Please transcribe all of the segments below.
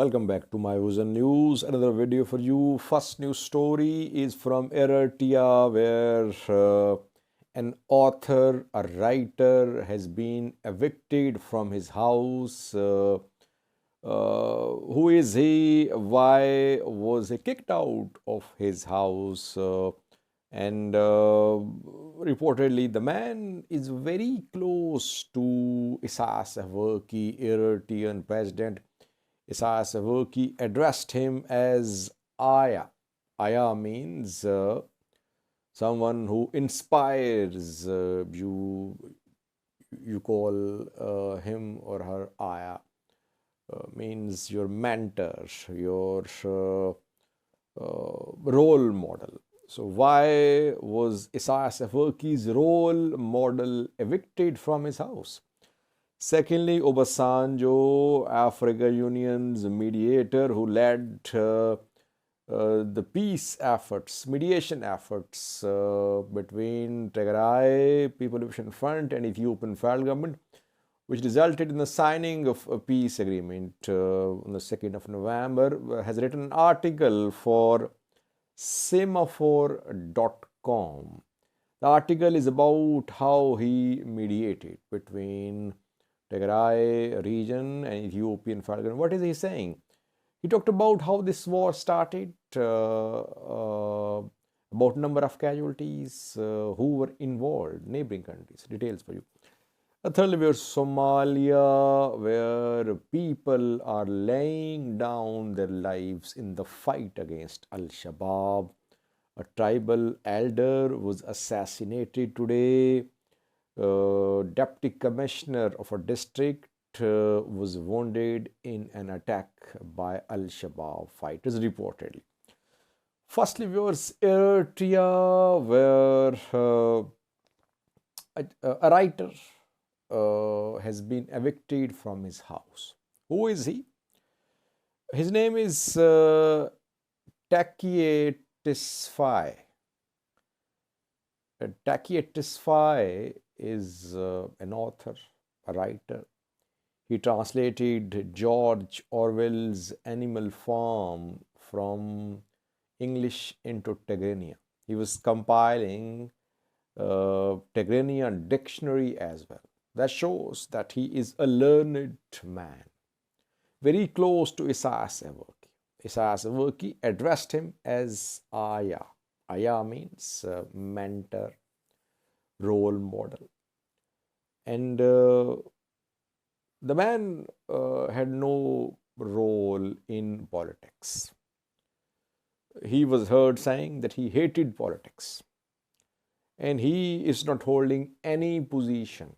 Welcome back to my Vision News. Another video for you. First news story is from Eritrea, where an author, a writer, has been evicted from his house. Who is he? Why was he kicked out of his house? And reportedly, the man is very close to Isaias Afwerki, Eritrean President. Isaias Afwerki addressed him as Aya. Aya means someone who inspires you. You call him or her Aya. Means your mentor, your role model. So why was Isaias Afwerki's role model evicted from his house? Secondly, Obasanjo, Africa Union's mediator who led the peace efforts, mediation efforts between Tigray People Liberation Front and Ethiopian federal government, which resulted in the signing of a peace agreement on the 2nd of November, has written an article for semaphore.com. The article is about how he mediated between Tigray region and Ethiopian federal government. What is he saying? He talked about how this war started, about number of casualties, who were involved, neighboring countries. Details for you. Thirdly, we have Somalia, where people are laying down their lives in the fight against Al-Shabaab. A tribal elder was assassinated today. Deputy commissioner of a district was wounded in an attack by Al-Shabaab fighters reportedly. Firstly, viewers, Eritrea, where a writer has been evicted from his house. Who is he? His name is Takiye Tesfaye. Takiye Tesfaye is an author, a writer. He translated George Orwell's Animal Farm from English into Tigranian. He was compiling Tigranian dictionary as well. That shows that he is a learned man, very close to Isaias Afwerki. Isaias Afwerki addressed him as Aya. Aya means mentor, role model. And the man had no role in politics. He was heard saying that he hated politics. And he is not holding any position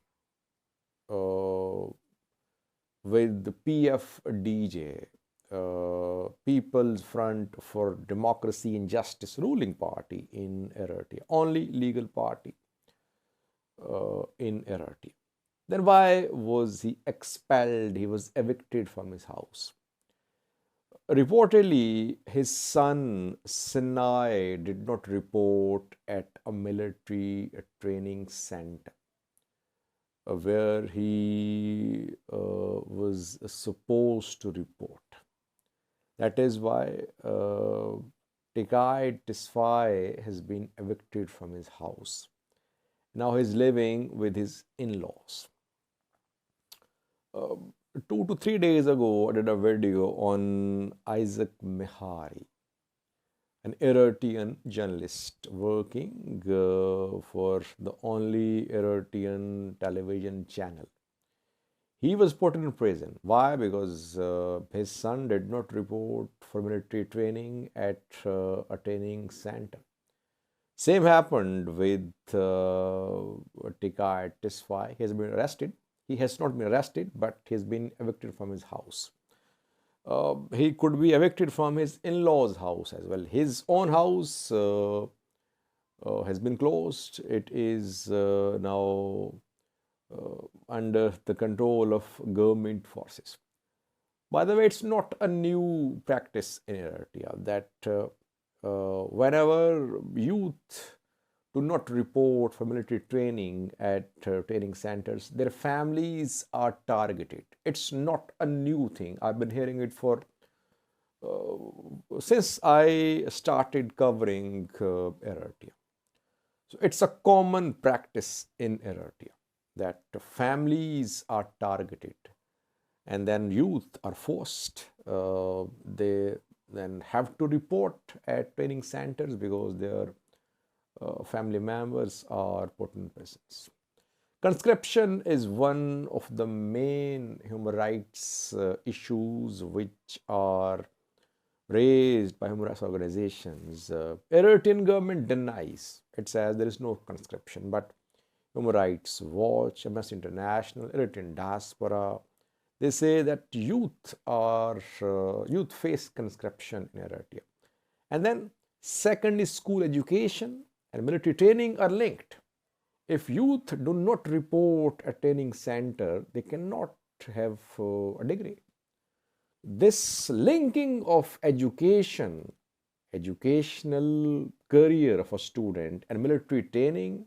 with the PFDJ, People's Front for Democracy and Justice ruling party in Eritrea, only legal party in Eritrea. Then why was he expelled? He was evicted from his house. Reportedly, his son Sinai did not report at a military training center where he was supposed to report. That is why Takiye Tesfaye has been evicted from his house. Now he's living with his in-laws. 2 to 3 days ago, I did a video on Isaac Mihari, an Eritrean journalist working for the only Eritrean television channel. He was put in prison. Why? Because his son did not report for military training at a training center. Same happened with Takiye Tesfaye. He has been arrested. He has not been arrested, but he has been evicted from his house. He could be evicted from his in-laws' house as well. His own house has been closed. It is now under the control of government forces. By the way, it's not a new practice in Eritrea that whenever youth do not report for military training at training centers, their families are targeted. It's not a new thing. I've been hearing it for since I started covering Eritrea. So it's a common practice in Eritrea that families are targeted and then youth are forced. They then have to report at training centers because their family members are put in prisons. Conscription is one of the main human rights issues which are raised by human rights organizations. Eritrean government denies. It says there is no conscription, but Human Rights Watch, Amnesty International, Eritrean diaspora, they say that youth face conscription in Eritrea. And then second is school education and military training are linked. If youth do not report a training center, they cannot have a degree. This linking of education, educational career of a student and military training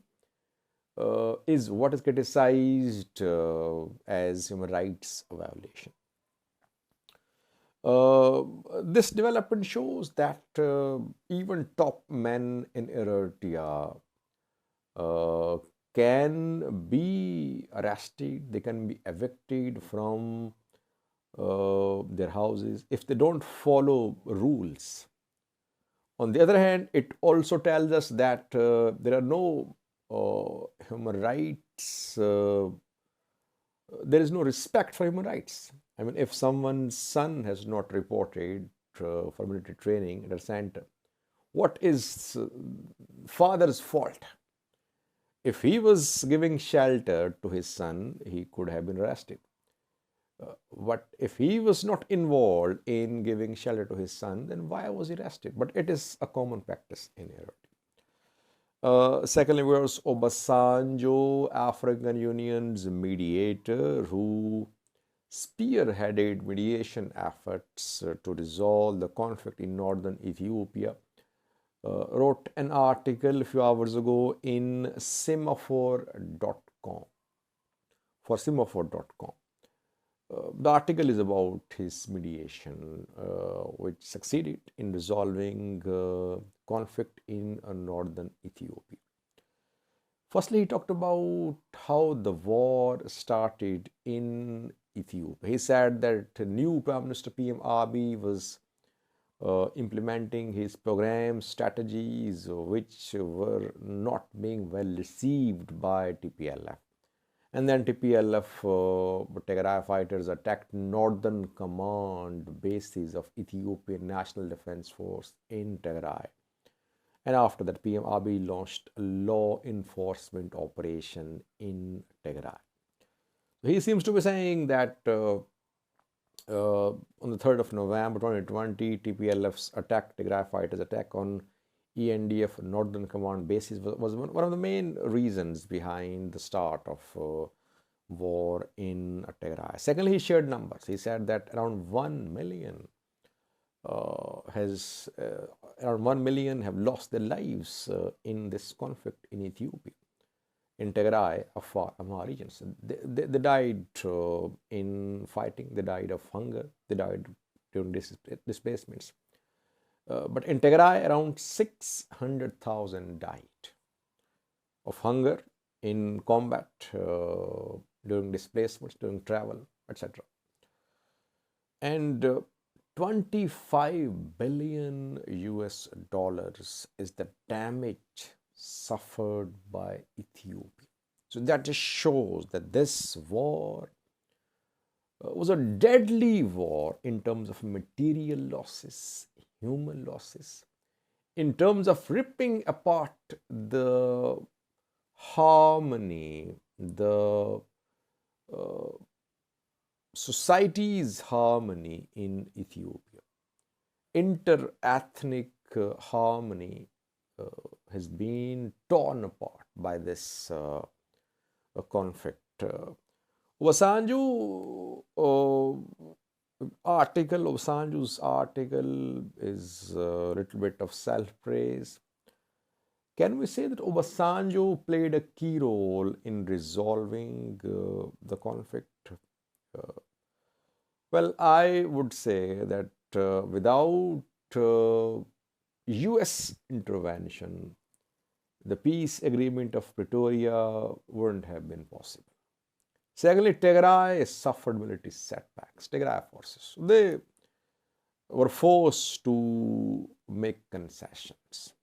is what is criticized as human rights violation. This development shows that even top men in Eritrea can be arrested, they can be evicted from their houses if they don't follow rules. On the other hand, it also tells us that there are no human rights, there is no respect for human rights. I mean, if someone's son has not reported for military training at a center, what is father's fault? If he was giving shelter to his son, he could have been arrested. But if he was not involved in giving shelter to his son, then why was he arrested? But it is a common practice in Eritrea. Secondly, was Obasanjo, African Union's mediator, who spearheaded mediation efforts to resolve the conflict in northern Ethiopia, wrote an article a few hours ago in semaphore.com, for semaphore.com. The article is about his mediation, which succeeded in resolving conflict in northern Ethiopia. Firstly, he talked about how the war started in Ethiopia. He said that new Prime Minister PM Abiy was implementing his programs, strategies, which were not being well received by TPLF. And then TPLF Tigray fighters attacked northern command bases of Ethiopian National Defense Force in Tigray. And after that, PM Abiy launched a law enforcement operation in Tigray. He seems to be saying that on the 3rd of November 2020, TPLF's Tigray fighters' attack on ENDF Northern Command bases was one of the main reasons behind the start of war in Tigray. Secondly, he shared numbers. He said that around 1 million around 1 million have lost their lives in this conflict in Ethiopia, in Tigray, Afar, Amhara regions. They died in fighting, they died of hunger, they died during displacements. But in Tigray, around 600,000 died of hunger, in combat, during displacements, during travel, etc. And 25 billion US dollars is the damage suffered by Ethiopia. So that just shows that this war was a deadly war in terms of material losses, human losses, in terms of ripping apart the harmony, the society's harmony in Ethiopia. Inter-ethnic harmony has been torn apart by this conflict. Obasanjo's article is a little bit of self-praise. Can we say that Obasanjo played a key role in resolving the conflict? Well, I would say that without US intervention, the peace agreement of Pretoria wouldn't have been possible. Secondly, Tigray suffered military setbacks. Tigray forces, they were forced to make concessions.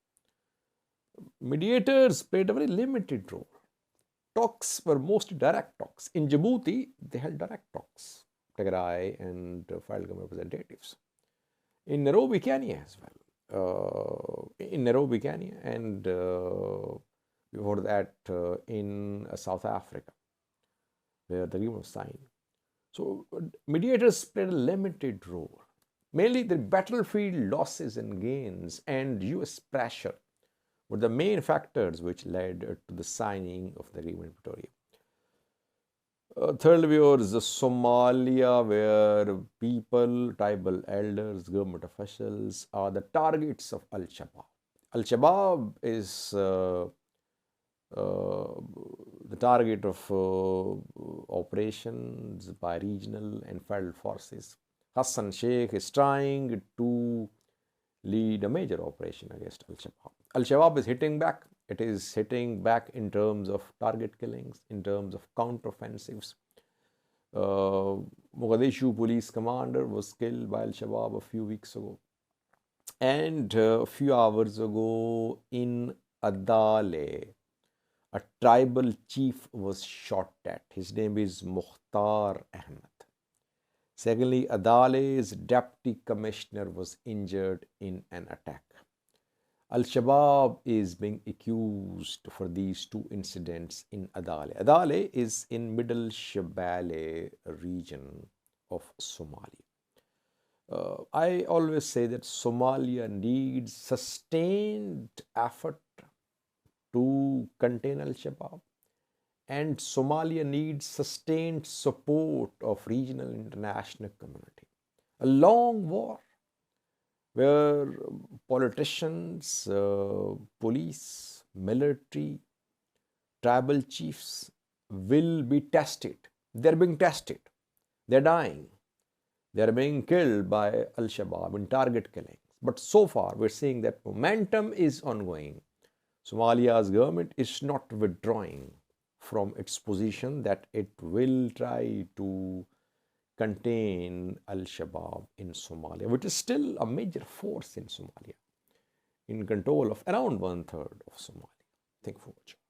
Mediators played a very limited role. Talks were mostly direct talks. In Djibouti, they held direct talks, Tigray and federal government representatives. In Nairobi, Kenya as well. In Nairobi, Kenya, and before that in South Africa, where the agreement was signed. So mediators played a limited role. Mainly the battlefield losses and gains and US pressure were the main factors which led to the signing of the agreement in Pretoria. Thirdly, was Somalia, where people, tribal elders, government officials are the targets of Al-Shabaab. Al-Shabaab is the target of operations by regional and federal forces. Hassan Sheikh is trying to lead a major operation against Al-Shabaab. Al-Shabaab is hitting back. It is hitting back in terms of target killings, in terms of counteroffensives. Mogadishu police commander was killed by Al-Shabaab a few weeks ago. And a few hours ago in Adale, a tribal chief was shot at. His name is Mukhtar Ahmed. Secondly, Adale's deputy commissioner was injured in an attack. Al-Shabaab is being accused for these two incidents in Adale. Adale is in Middle Shabelle region of Somalia. I always say that Somalia needs sustained effort to contain Al-Shabaab, and Somalia needs sustained support of regional and international community. A long war where politicians, police, military, tribal chiefs will be tested. They're being tested. They're dying. They're being killed by Al-Shabaab in target killings. But so far, we're seeing that momentum is ongoing. Somalia's government is not withdrawing from its position that it will try to contain Al-Shabaab in Somalia, which is still a major force in Somalia, in control of around 1/3 of Somalia. Thank you for watching.